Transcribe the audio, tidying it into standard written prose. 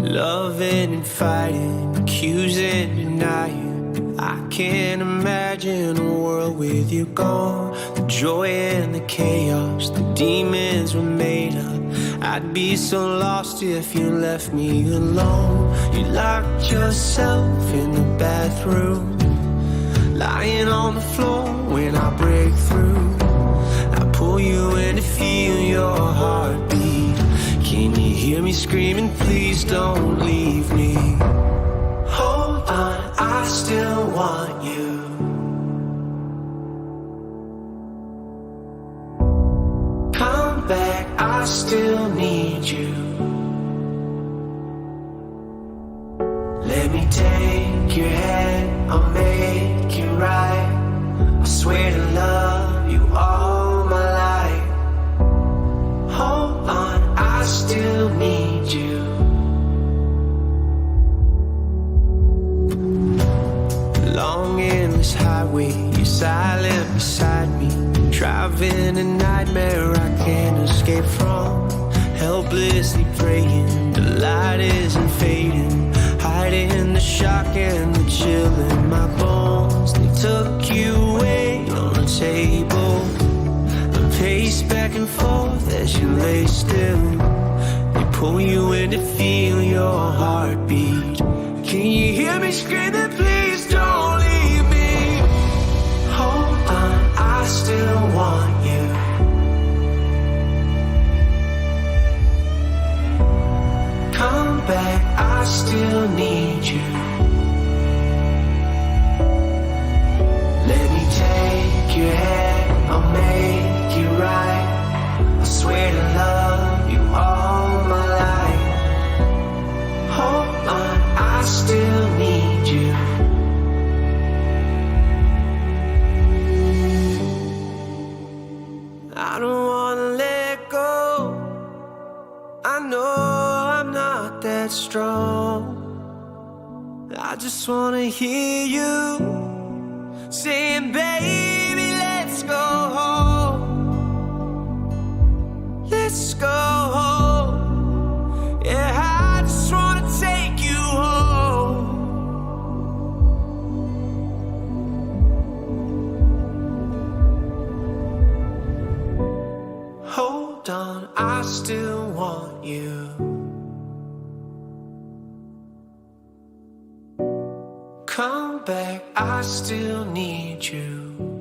Loving and fighting, accusing, denying. I can't imagine a world with you gone. The joy and the chaos, the demons were made up. I'd be so lost if you left me alone. You locked yourself in the bathroom, lying on the floor when I break through. I pull you in to feel your heartbeat. Can you hear me screaming, please don't leave me? Hold on, I still want you. Come back, I still need you. Let me take your hand, I'll make it right. I swear to love you all my life. Hold on, I still need you. Long endless highway, you're silent beside me. Driving a nightmare I can't escape from. Helplessly praying, the light isn't fading. Hiding the shock and the chill in my bones. They took you away on the table. I pace back and forth as you lay still. They pull you in to feel your heartbeat. Can you hear me screaming, please don't leave me? Hold on, I still want you. Come back, I still need you. Let me take your hand, I'll make it right. I swear to love you all my life. Hold on, I still need you. I don't wanna let go. I know I'm not that strong. I just wanna hear you saying, baby, let's go home. Let's go home. Yeah, I just wanna take you home. Hold on, I still want you. Come back, I still need you.